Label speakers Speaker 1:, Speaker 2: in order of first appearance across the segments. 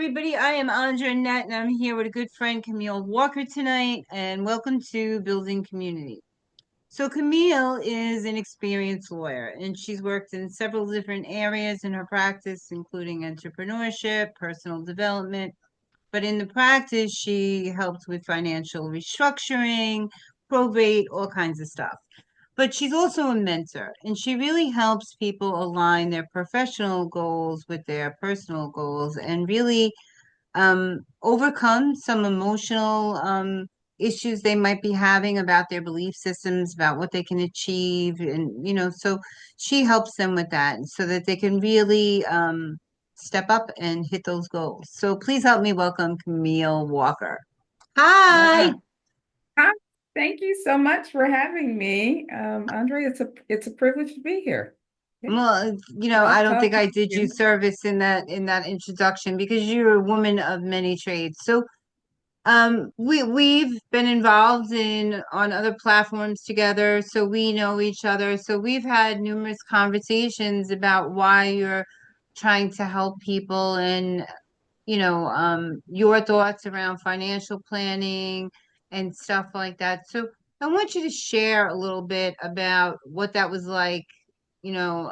Speaker 1: everybody. I am Andrea Nett, and I'm here with a good friend, Camille Walker, tonight. And welcome to Building Community. So, Camille is an experienced lawyer, and she's worked in several different areas in her practice, including entrepreneurship, personal development. But in the practice, she helps with financial restructuring, probate, all kinds of stuff. But she's also a mentor, and she really helps people align their professional goals with their personal goals and really overcome some emotional issues they might be having about their belief systems, about what they can achieve. And, so she helps them with that so that they can really step up and hit those goals. So please help me welcome Camille Walker. Hi.
Speaker 2: Wow. Hi. Thank you so much for having me. Andre, it's a privilege to be here. Yeah,
Speaker 1: Well,
Speaker 2: love
Speaker 1: I don't think
Speaker 2: talking
Speaker 1: I
Speaker 2: to
Speaker 1: did you
Speaker 2: you.
Speaker 1: service in that introduction because you're a woman of many trades. So we've been involved in on other platforms together, so we know each other. So we've had numerous conversations about why you're trying to help people and your thoughts around financial planning and stuff like that. So I want you to share a little bit about what that was like, you know,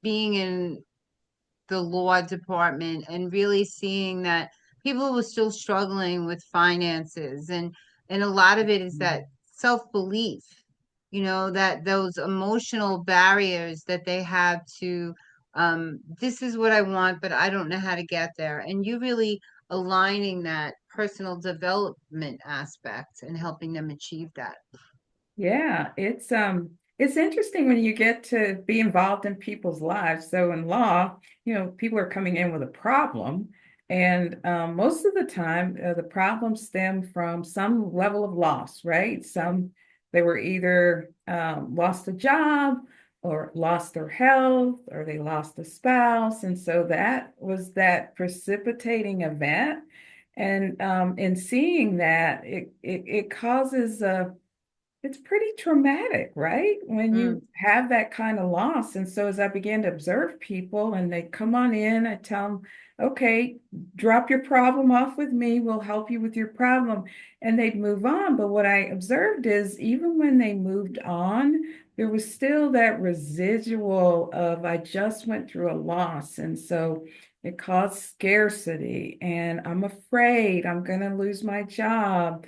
Speaker 1: being in the law department and really seeing that people were still struggling with finances and a lot of it is that self-belief, that those emotional barriers that they have to this is what I want, but I don't know how to get there. And you really aligning that personal development aspect and helping them achieve that.
Speaker 2: Yeah, it's interesting when you get to be involved in people's lives. So in law, people are coming in with a problem, and most of the time, the problems stem from some level of loss, right? Some they were either lost a job or lost their health or they lost a spouse, and so that was that precipitating event. And in seeing that, it causes a it's pretty traumatic, right? When
Speaker 1: Mm,
Speaker 2: you have that kind of loss. And so as I began to observe people and they come on in, I tell them, okay, drop your problem off with me. We'll help you with your problem. And they'd move on. But what I observed is even when they moved on, there was still that residual of I just went through a loss. And so it caused scarcity and I'm afraid I'm going to lose my job.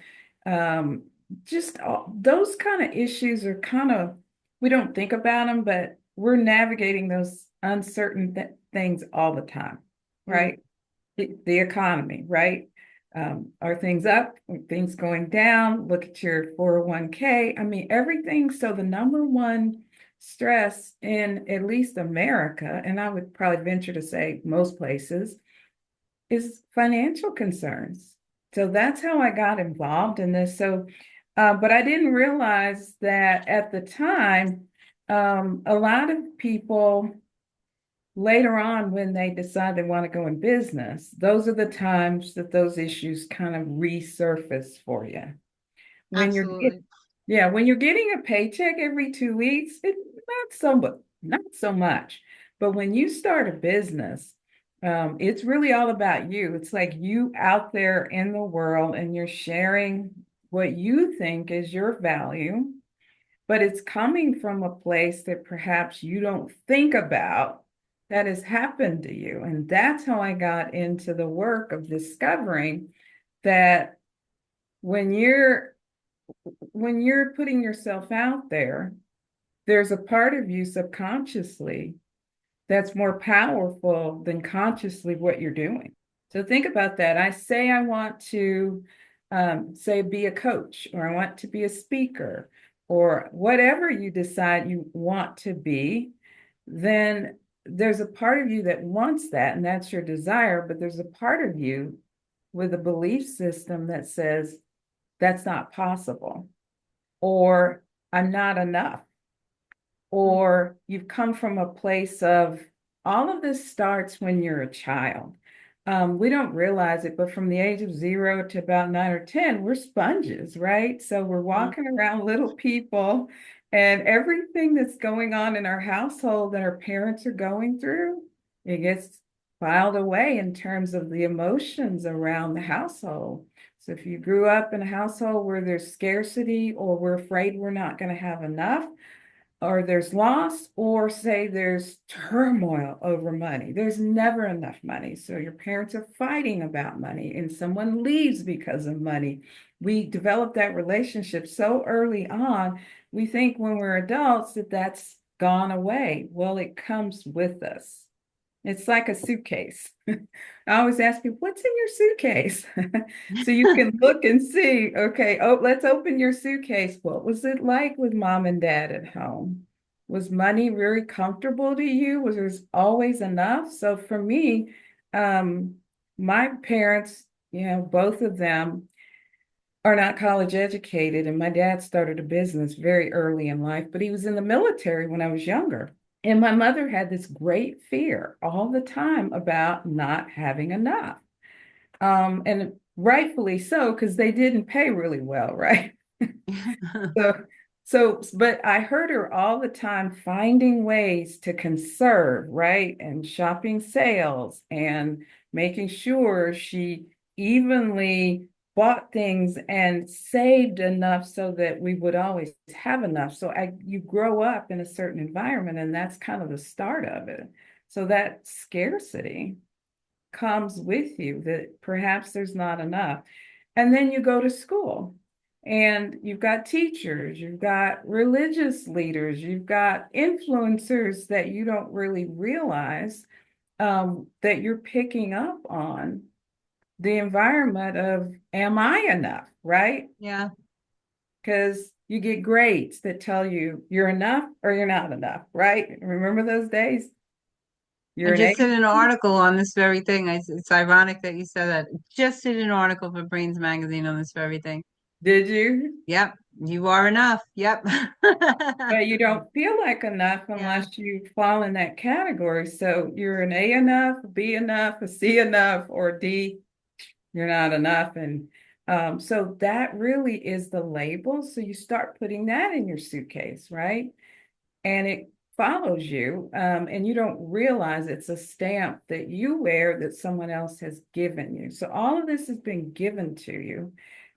Speaker 2: Um, just those kind of issues are kind of, we don't think about them, but we're navigating those uncertain things all the time,
Speaker 1: mm,
Speaker 2: right? The economy, right? Are things up? Are things going down? Look at your 401k. I mean, everything. So the number one stress in at least America, and I would probably venture to say most places, is financial concerns. So that's how I got involved in this. So, but I didn't realize that at the time, a lot of people later on, when they decide they want to go in business, those are the times that those issues kind of resurface for you. When you're,
Speaker 1: absolutely.
Speaker 2: yeah, when you're getting a paycheck every 2 weeks, not so much. But when you start a business, it's really all about you. It's like you out there in the world and you're sharing what you think is your value, but it's coming from a place that perhaps you don't think about that has happened to you. And that's how I got into the work of discovering that when you're when you're putting yourself out there, there's a part of you subconsciously that's more powerful than consciously what you're doing. So think about that. I say I want to say be a coach, or I want to be a speaker, or whatever you decide you want to be, then there's a part of you that wants that, and that's your desire. But there's a part of you with a belief system that says that's not possible, or I'm not enough, or you've come from a place of all of this starts when you're a child. We don't realize it, but from the age of 0 to about 9 or 10, we're sponges, right? So we're
Speaker 1: Mm,
Speaker 2: walking around little people, and everything that's going on in our household that our parents are going through, it gets filed away in terms of the emotions around the household. So if you grew up in a household where there's scarcity, or we're afraid we're not going to have enough, or there's loss, or say there's turmoil over money. There's never enough money. So your parents are fighting about money and someone leaves because of money. We develop that relationship so early on. We think when we're adults that that's gone away. Well, it comes with us. It's like a suitcase. I always ask people, what's in your suitcase? So you can look and see, okay, oh, let's open your suitcase. What was it like with mom and dad at home? Was money very comfortable to you? Was there always enough? So for me, um, my parents, both of them are not college educated, and my dad started a business very early in life, but he was in the military when I was younger. And my mother had this great fear all the time about not having enough. And rightfully so, because they didn't pay really well, right? So, but I heard her all the time finding ways to conserve, right? And shopping sales and making sure she evenly bought things and saved enough so that we would always have enough. So you grow up in a certain environment, and that's kind of the start of it. So that scarcity comes with you, that perhaps there's not enough. And then you go to school and you've got teachers, you've got religious leaders, you've got influencers that you don't really realize that you're picking up on the environment of, am I enough, right?
Speaker 1: Yeah.
Speaker 2: Because you get grades that tell you you're enough or you're not enough, right? Remember those days?
Speaker 1: I
Speaker 2: You're an A.
Speaker 1: just did an article on this very thing. It's ironic that you said that. Just did an article for Brains Magazine on this very thing.
Speaker 2: Did you?
Speaker 1: Yep, you are enough. Yep.
Speaker 2: But you don't feel like enough
Speaker 1: Yeah.
Speaker 2: unless you fall in that category. So you're an A enough, a B enough, a C enough, or D, you're not enough. And so that really is the label. So you start putting that in your suitcase, right? And it follows you, and you don't realize it's a stamp that you wear that someone else has given you. So all of this has been given to you.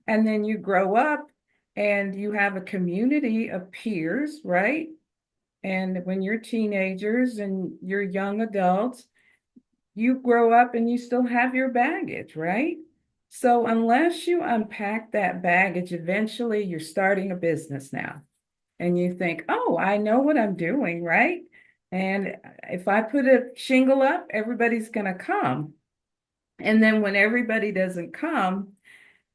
Speaker 2: And then you grow up and you have a community of peers, right? And when you're teenagers and you're young adults, you grow up and you still have your baggage, right? So unless you unpack that baggage, eventually you're starting a business now. And you think, oh, I know what I'm doing, right? And if I put a shingle up, everybody's going to come. And then when everybody doesn't come,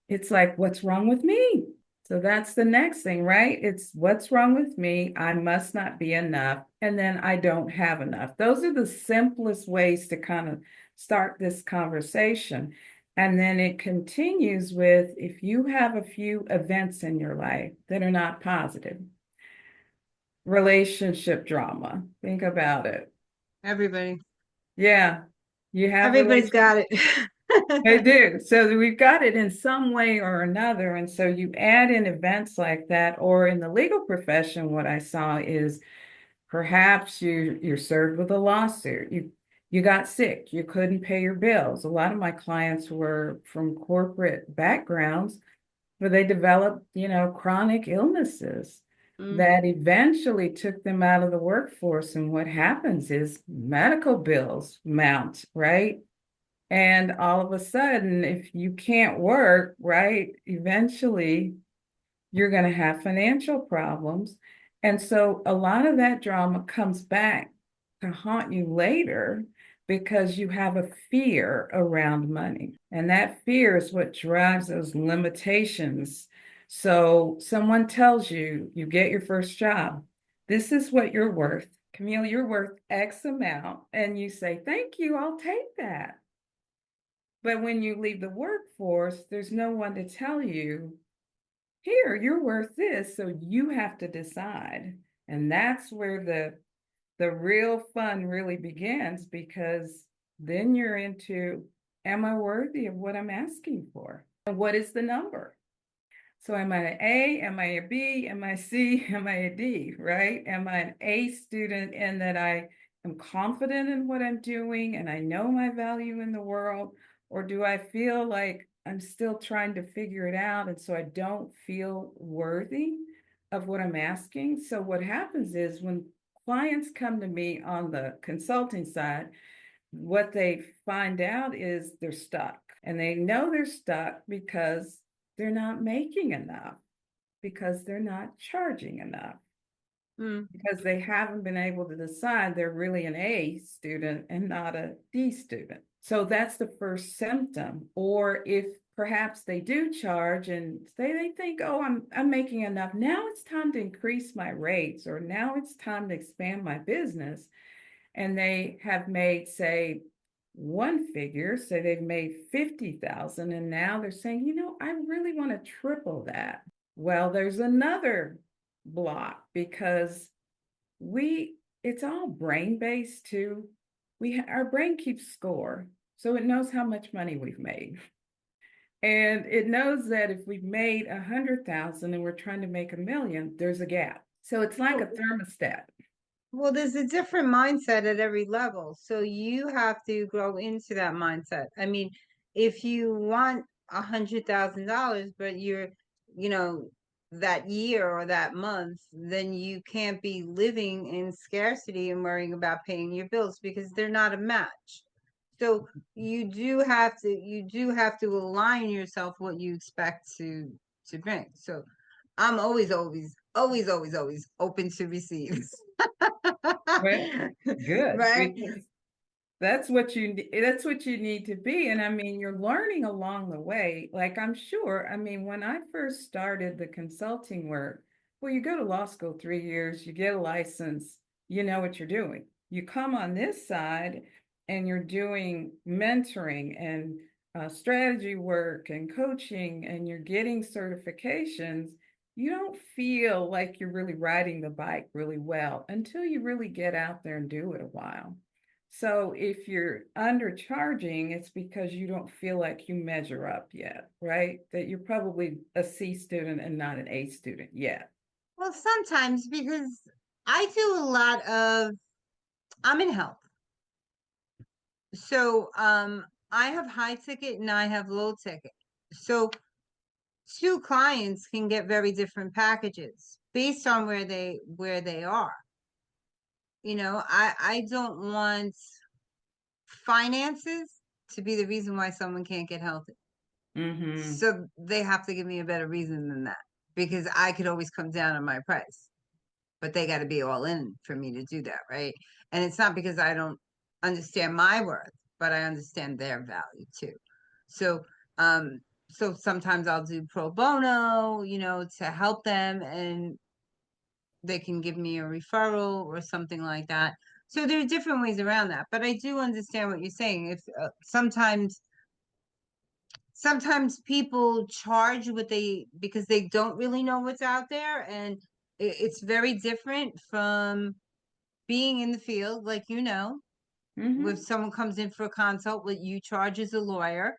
Speaker 2: it's like, what's wrong with me? So that's the next thing, right? It's what's wrong with me? I must not be enough. And then I don't have enough. Those are the simplest ways to kind of start this conversation. And then it continues with, if you have a few events in your life that are not positive, relationship drama, think about it.
Speaker 1: Everybody.
Speaker 2: Yeah, you have
Speaker 1: Everybody's
Speaker 2: relationship.
Speaker 1: got it.
Speaker 2: They do. So we've got it in some way or another. And so you add in events like that, or in the legal profession, what I saw is perhaps you're served with a lawsuit. You got sick, you couldn't pay your bills. A lot of my clients were from corporate backgrounds where they developed, chronic illnesses
Speaker 1: Mm,
Speaker 2: that eventually took them out of the workforce. And what happens is medical bills mount, right? And all of a sudden, if you can't work, right, eventually you're going to have financial problems. And so a lot of that drama comes back to haunt you later because you have a fear around money. And that fear is what drives those limitations. So someone tells you, you get your first job, this is what you're worth. Camille, you're worth X amount. And you say, thank you, I'll take that. But when you leave the workforce, there's no one to tell you, here, you're worth this. So you have to decide. And that's where the real fun really begins, because then you're into, am I worthy of what I'm asking for? And what is the number? So am I an A? Am I a B? Am I C? Am I a D? Right? Am I an A student in that I am confident in what I'm doing and I know my value in the world? Or do I feel like I'm still trying to figure it out and so I don't feel worthy of what I'm asking? So what happens is when clients come to me on the consulting side, what they find out is they're stuck. And they know they're stuck because they're not making enough, because they're not charging enough,
Speaker 1: Mm.
Speaker 2: because they haven't been able to decide they're really an A student and not a D student. So that's the first symptom. Or if perhaps they do charge and they think, oh, I'm making enough. Now it's time to increase my rates, or now it's time to expand my business. And they have made, say, one figure, say they've made 50,000, and now they're saying, I really want to triple that. Well, there's another block because it's all brain based too. Our brain keeps score, so it knows how much money we've made. And it knows that if we've made 100,000 and we're trying to make 1 million, there's a gap. So it's like a thermostat.
Speaker 1: Well, there's a different mindset at every level. So you have to grow into that mindset. I mean, if you want $100,000, but you know, that year or that month, then you can't be living in scarcity and worrying about paying your bills because they're not a match. So you do have to align yourself what you expect to bring. So I'm always, always, always, always, always open to receive.
Speaker 2: Well, good,
Speaker 1: Right?
Speaker 2: because that's what you need to be. And I mean, you're learning along the way. Like I'm sure, I mean, when I first started the consulting work, well, you go to law school 3 years, you get a license, you know what you're doing. You come on this side and you're doing mentoring and strategy work and coaching, and you're getting certifications. You don't feel like you're really riding the bike really well until you really get out there and do it a while. So if you're undercharging, it's because you don't feel like you measure up yet, right? That you're probably a C student and not an A student yet.
Speaker 1: Well, sometimes because I do a lot of, I'm in health. So I have high ticket and I have low ticket. So two clients can get very different packages based on where they are. I don't want finances to be the reason why someone can't get healthy.
Speaker 2: Mm-hmm.
Speaker 1: So they have to give me a better reason than that because I could always come down on my price, but they got to be all in for me to do that, right? And it's not because I don't understand my worth, but I understand their value too. So, um, so sometimes I'll do pro bono, to help them, and they can give me a referral or something like that. So there are different ways around that, but I do understand what you're saying. If sometimes people charge what they because they don't really know what's out there, and it's very different from being in the field, like if
Speaker 2: Mm-hmm.
Speaker 1: someone comes in for a consult, what you charge as a lawyer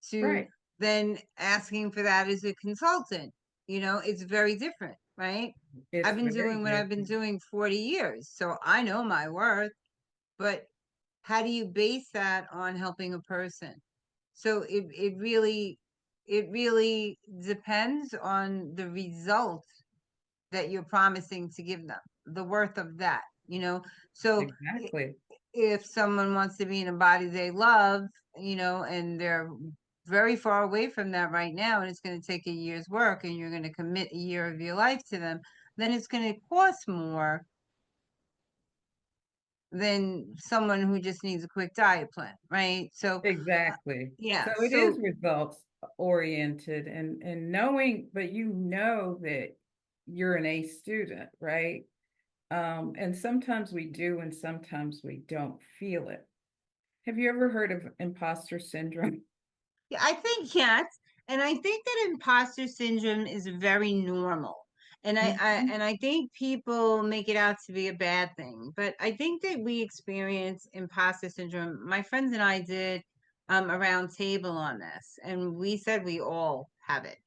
Speaker 1: to
Speaker 2: Right.
Speaker 1: then asking for that as a consultant. It's very different, right? I've
Speaker 2: It's
Speaker 1: been
Speaker 2: very
Speaker 1: doing what I've been
Speaker 2: different.
Speaker 1: doing 40 years, so I know my worth, but how do you base that on helping a person? So it really depends on the result that you're promising to give them, the worth of that. So
Speaker 2: Exactly.
Speaker 1: if someone wants to be in a body they love, and they're very far away from that right now, and it's going to take a year's work, and you're going to commit a year of your life to them, then it's going to cost more than someone who just needs a quick diet plan, right? So,
Speaker 2: Exactly.
Speaker 1: yeah.
Speaker 2: So it is
Speaker 1: So
Speaker 2: results oriented and knowing, but you know that you're an A student, right? And sometimes we do, and sometimes we don't feel it. Have you ever heard of imposter syndrome?
Speaker 1: yeah, I think yes, and I think that imposter syndrome is very normal. And
Speaker 2: Mhm.
Speaker 1: I think people make it out to be a bad thing, but I think that we experience imposter syndrome. My friends and I did a round table on this, and we said we all have it.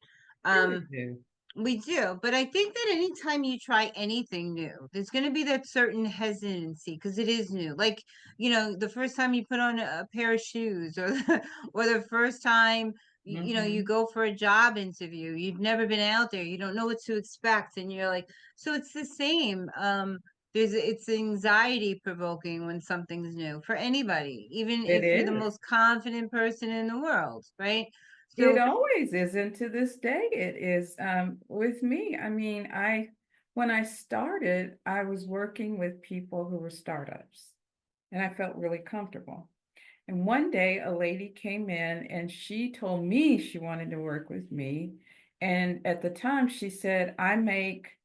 Speaker 2: Sure we
Speaker 1: Um,
Speaker 2: do.
Speaker 1: We do, but I think that anytime you try anything new, there's going to be that certain hesitancy because it is new. Like, the first time you put on a pair of shoes, or or the first time you
Speaker 2: Hmm.
Speaker 1: go for a job interview, you've never been out there, you don't know what to expect, and you're like, so it's the same. It's anxiety provoking when something's new for anybody, even
Speaker 2: It
Speaker 1: if you're the
Speaker 2: is.
Speaker 1: most confident person in the world, right?
Speaker 2: It
Speaker 1: So
Speaker 2: always is, and to this day it is with me. I mean, when I started, I was working with people who were startups, and I felt really comfortable. And one day a lady came in and she told me she wanted to work with me. And at the time she said, I make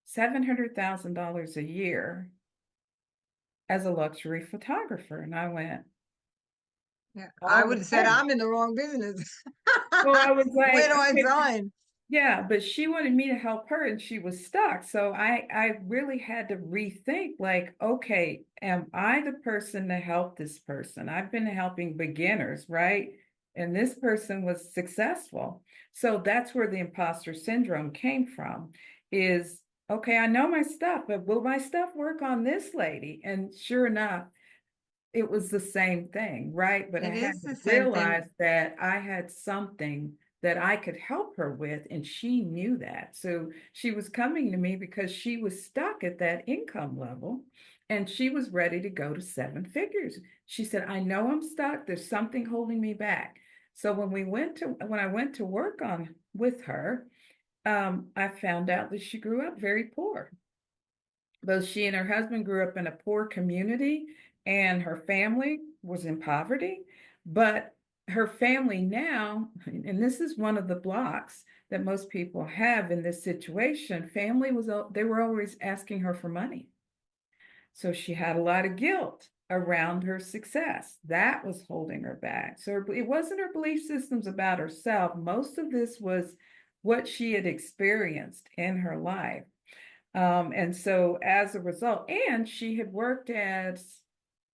Speaker 2: $700,000 a year as a luxury photographer. And I went,
Speaker 1: yeah, I would have said
Speaker 2: okay.
Speaker 1: I'm in the wrong business.
Speaker 2: Well, I was
Speaker 1: Where
Speaker 2: like,
Speaker 1: do I
Speaker 2: okay,
Speaker 1: sign?
Speaker 2: yeah, but she wanted me to help her and she was stuck. So I really had to rethink like, okay, am I the person to help this person? I've been helping beginners, right? And this person was successful. So that's where the imposter syndrome came from is, okay, I know my stuff, but will my stuff work on this lady? And sure enough, it was the same thing, right? But I
Speaker 1: It
Speaker 2: had
Speaker 1: is
Speaker 2: to
Speaker 1: the same thing.
Speaker 2: realize that I had something that I could help her with, and she knew that. So she was coming to me because she was stuck at that income level and she was ready to go to seven figures. She said, I know I'm stuck. There's something holding me back. So when I went to work on with her, I found out that she grew up very poor. Both she and her husband grew up in a poor community, and her family was in poverty. But her family now, and this is one of the blocks that most people have in this situation, they were always asking her for money. So she had a lot of guilt around her success. That was holding her back. So it wasn't her belief systems about herself. Most of this was what she had experienced in her life. And so as a result, and she had worked as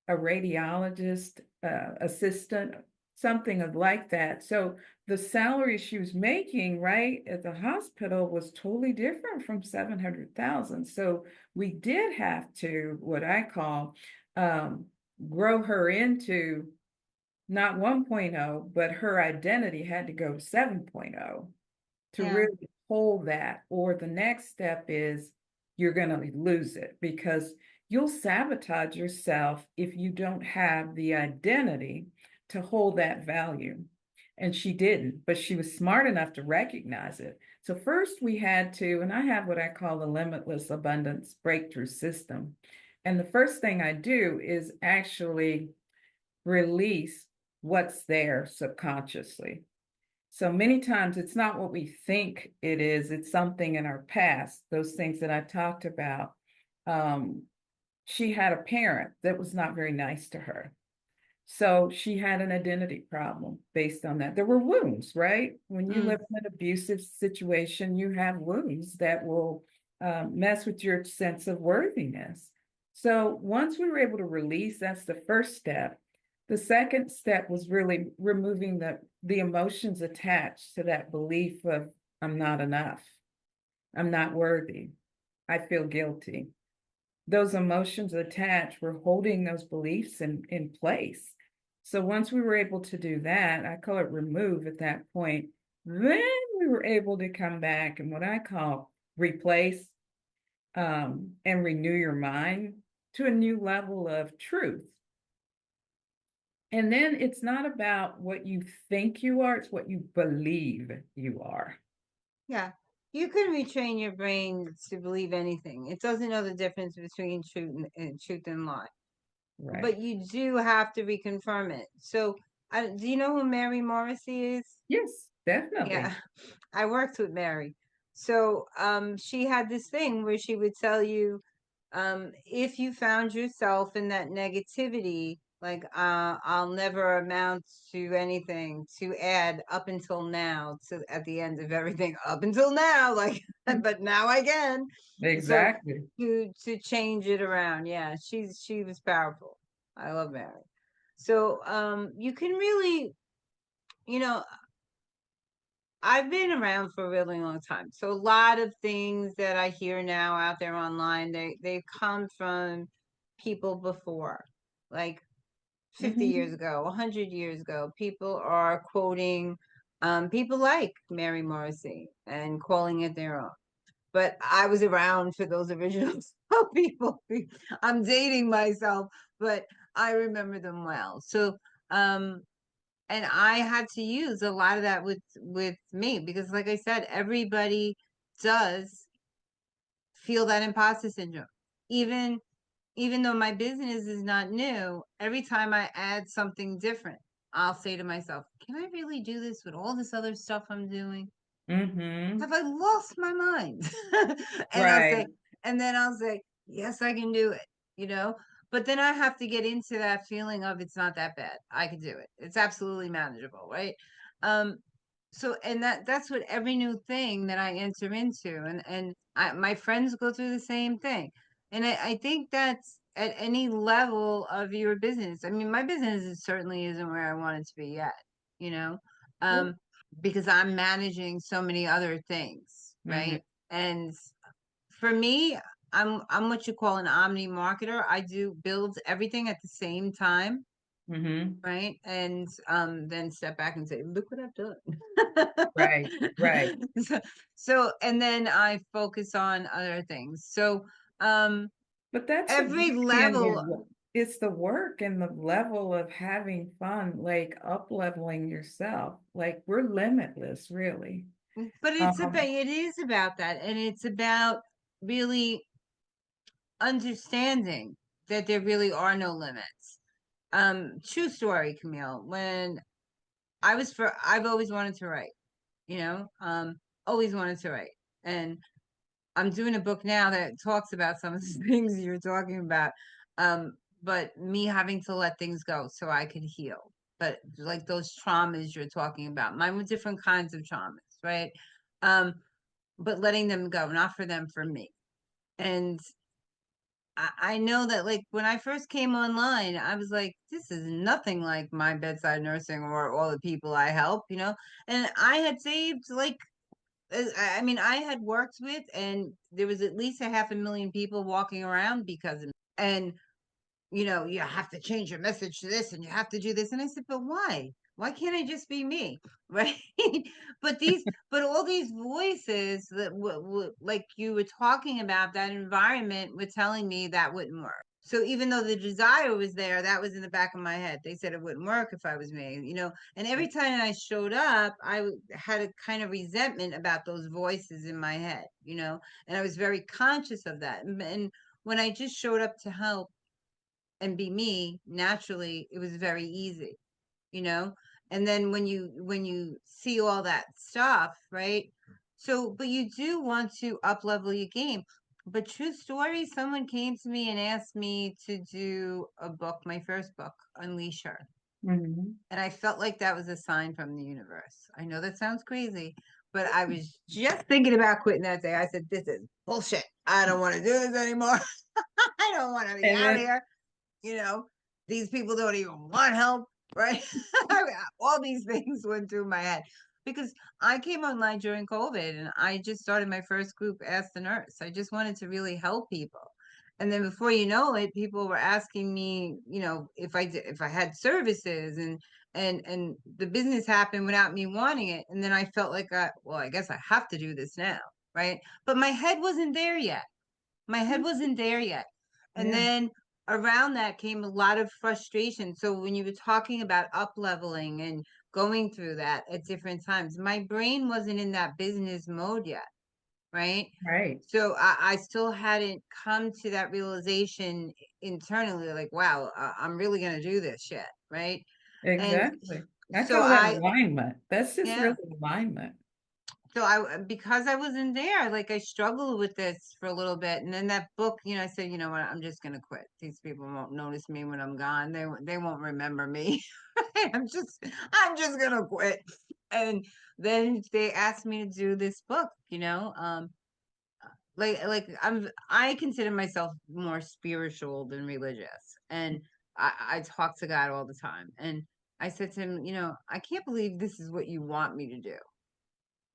Speaker 2: a radiologist, assistant, something of like that. So the salary she was making right at the hospital was totally different from 700,000. So we did have to, what I call, um, grow her into not 1.0, but her identity had to go to 7.0 to
Speaker 1: Yeah.
Speaker 2: really hold that. Or the next step is you're going to lose it because you'll sabotage yourself if you don't have the identity to hold that value. And she didn't, but she was smart enough to recognize it. So, first we had to, and I have what I call the limitless abundance breakthrough system. And the first thing I do is actually release what's there subconsciously. So many times it's not what we think it is, it's something in our past, those things that I talked about. Um, she had a parent that was not very nice to her. So she had an identity problem based on that. There were wounds, right? When you
Speaker 1: Mm.
Speaker 2: live in an abusive situation, you have wounds that will mess with your sense of worthiness. So once we were able to release, that's the first step. The second step was really removing the emotions attached to that belief of I'm not enough, I'm not worthy, I feel guilty. Those emotions attached were holding those beliefs in place. So once we were able to do that, I call it remove at that point, then we were able to come back and what I call replace and renew your mind to a new level of truth. And then it's not about what you think you are, it's what you believe you are.
Speaker 1: Yeah. You can retrain your brain to believe anything. It doesn't know the difference between truth and lie.
Speaker 2: Right.
Speaker 1: But you do have to reconfirm it. So, do you know who Mary Morrissey is?
Speaker 2: Yes, definitely.
Speaker 1: Yeah, I worked with Mary. So, she had this thing where she would tell you, if you found yourself in that negativity, like, I'll never amount to anything, to add up until now to at the end of everything up until now, like, but now I can. So
Speaker 2: Exactly.
Speaker 1: to change it around, yeah, she was powerful. I love Mary. So, you can really, you know, I've been around for a really long time. So a lot of things that I hear now out there online, they come from people before, like 50 years
Speaker 2: Hmm.
Speaker 1: ago, 100 years ago. People are quoting people like Mary Morrissey and calling it their own. But I was around for those original people. I'm dating myself, but I remember them well. So um and I had to use a lot of that with me because like I said, everybody does feel that imposter syndrome. Even even though my business is not new, every time I add something different, I'll say to myself, can I really do this with all this other stuff I'm doing?
Speaker 2: Hmm.
Speaker 1: Have I lost my mind? and I'll
Speaker 2: Right.
Speaker 1: say, and then I'll say, yes, I can do it, you know? But then I have to get into that feeling of it's not that bad. I can do it. It's absolutely manageable, right? Um, so and that's what every new thing that I enter into, my friends go through the same thing. And I think that's at any level of your business. I mean, my business certainly isn't where I want it to be yet, you know? Um, because I'm managing so many other things,
Speaker 2: Hmm.
Speaker 1: right? And for me, I'm what you call an omni marketer. I do build everything at the same time,
Speaker 2: Hmm.
Speaker 1: right? And then step back and say, look what I've done.
Speaker 2: Right. Right.
Speaker 1: so, so and then I focus on other things. So um
Speaker 2: But that's the
Speaker 1: every
Speaker 2: beauty and
Speaker 1: level,
Speaker 2: it's the work and the level of having fun, like up leveling yourself. Like we're limitless, really.
Speaker 1: but
Speaker 2: Um,
Speaker 1: it is about that, and it's about really understanding that there really are no limits. True story, Camille. When I've always wanted to write, you know, always wanted to write. And I'm doing a book now that talks about some of the things you're talking about. Um, but me having to let things go so I could heal. But like those traumas you're talking about, mine were different kinds of traumas, right? Um, but letting them go, not for them, for me. And I know that like when I first came online, I was like, this is nothing like my bedside nursing or all the people I help, you know? And I had saved like, I mean, I had worked with, and there was at least a 500,000 people walking around because of me. And you have to change your message to this and you have to do this. And I said, but why? Why can't I just be me? Right. but all these voices that like you were talking about, that environment were telling me that wouldn't work. So even though the desire was there, that was in the back of my head. They said it wouldn't work if I was me, and every time I showed up, had a kind of resentment about those voices in my head, and I was very conscious of that. And when I just showed up to help, and be me naturally, it was very easy, you know and then when you see all that stuff, right? So but you do want to up level your game. But true story, someone came to me and asked me to do a book, my first book, Unleash Her.
Speaker 2: mhm.
Speaker 1: And I felt like that was a sign from the universe. I know that sounds crazy, but I was just thinking about quitting that day. I said, this is bullshit. I don't want to do this anymore. I don't want to be
Speaker 2: And
Speaker 1: out
Speaker 2: then,
Speaker 1: here. you know, these people don't even want help, right? All these things went through my head because I came online during COVID and I just started my first group, Ask the Nurse. I just wanted to really help people. And then before you know it, people were asking me, if I had services, and the business happened without me wanting it. And then I felt like, well, I guess I have to do this now, right? But my head wasn't there yet. My head wasn't there yet. And
Speaker 2: yeah,
Speaker 1: then around that came a lot of frustration. So when you were talking about up leveling and going through that at different times, my brain wasn't in that business mode yet, right?
Speaker 2: right.
Speaker 1: So I still hadn't come to that realization internally, like, wow, I'm really going to do this shit, right? And
Speaker 2: Exactly. I
Speaker 1: so
Speaker 2: call that
Speaker 1: I,
Speaker 2: alignment. That's just
Speaker 1: yeah,
Speaker 2: really alignment.
Speaker 1: so because I wasn't there, like I struggled with this for a little bit, and then that book, I said, you know what, I'm just gonna quit. These people won't notice me when I'm gone. They won't remember me. I'm just gonna quit. And then they asked me to do this book. I consider myself more spiritual than religious, and I talk to God all the time. And I said to him, I can't believe this is what you want me to do.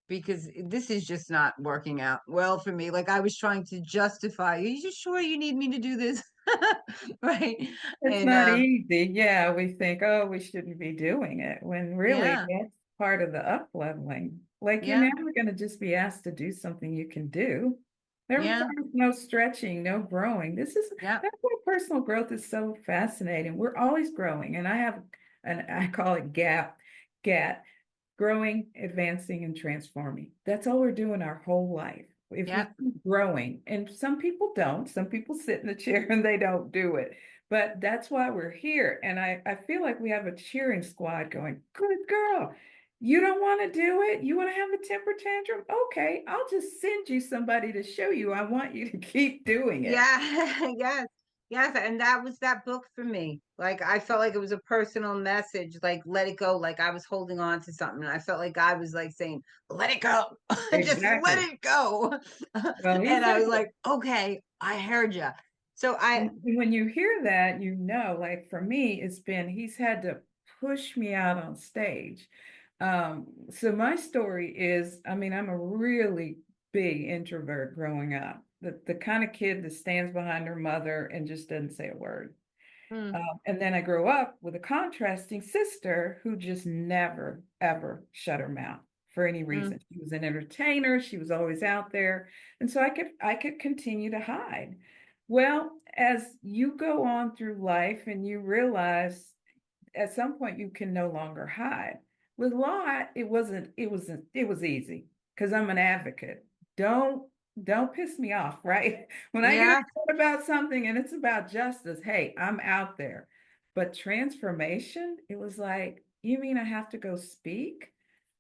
Speaker 1: because this is just not working out well for me. Like I was trying to justify, are you just sure you need me to do this? Right.
Speaker 2: It's
Speaker 1: And
Speaker 2: not easy. Yeah, we think, oh, we shouldn't be doing it, when really
Speaker 1: yeah,
Speaker 2: that's part of the up leveling. Like you're
Speaker 1: yeah,
Speaker 2: never going to just be asked to do something you can do. There
Speaker 1: yeah,
Speaker 2: requires no stretching, no growing.
Speaker 1: yeah,
Speaker 2: That's why personal growth is so fascinating. We're always growing. And I call it GAT, growing, advancing, and transforming. That's all we're doing our whole life. If we
Speaker 1: yeah,
Speaker 2: keep growing, and some people don't, some people sit in the chair and they don't do it. But that's why we're here. And I feel like we have a cheering squad going, good girl. You don't want to do it? You want to have a temper tantrum? Okay, I'll just send you somebody to show you. I want you to keep doing it.
Speaker 1: yeah, yes, yes. And that was that book for me. Like I felt like it was a personal message, like let it go. Like I was holding on to something. And I felt like God was like saying, let it go. Just let
Speaker 2: Exactly.
Speaker 1: it go.
Speaker 2: Well, he
Speaker 1: And I
Speaker 2: said,
Speaker 1: was like, okay, I heard you. So I,
Speaker 2: and when you hear that, like for me, he's had to push me out on stage. So my story is, I mean, I'm a really big introvert growing up, the kind of kid that stands behind her mother and just doesn't say a word.
Speaker 1: mm,
Speaker 2: And then I grew up with a contrasting sister who just never, ever shut her mouth for any
Speaker 1: mm,
Speaker 2: reason. She was an entertainer. She was always out there. And so I could continue to hide. Well, as you go on through life and you realize at some point you can no longer hide. With law, it was easy because I'm an advocate. Don't don't piss me off, right? When I get
Speaker 1: yeah,
Speaker 2: upset about something and it's about justice, hey, I'm out there. But transformation, it was like, you mean I have to go speak?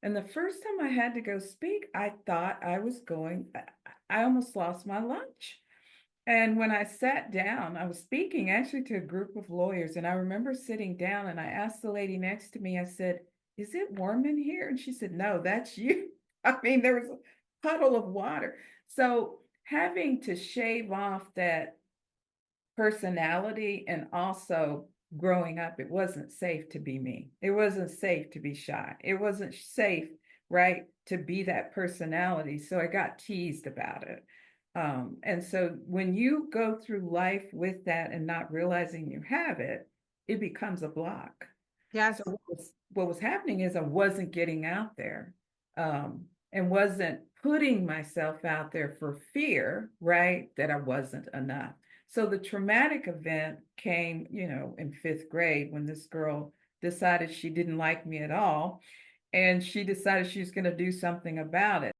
Speaker 2: And the first time I had to go speak, I thought I was going, I almost lost my lunch. And when I sat down, I was speaking actually to a group of lawyers, and I remember sitting down and I asked the lady next to me, I said, is it warm in here? And she said, no, that's you. I mean, there was a puddle of water. So having to shave off that personality, and also growing up, it wasn't safe to be me. It wasn't safe to be shy. It wasn't safe, right, to be that personality. So I got teased about it. And so when you go through life with that and not realizing you have it, it becomes a block.
Speaker 1: yes,
Speaker 2: So what was happening is I wasn't getting out there, and wasn't putting myself out there for fear, right, that I wasn't enough. So the traumatic event came, in fifth grade when this girl decided she didn't like me at all. And she decided she was going to do something about it.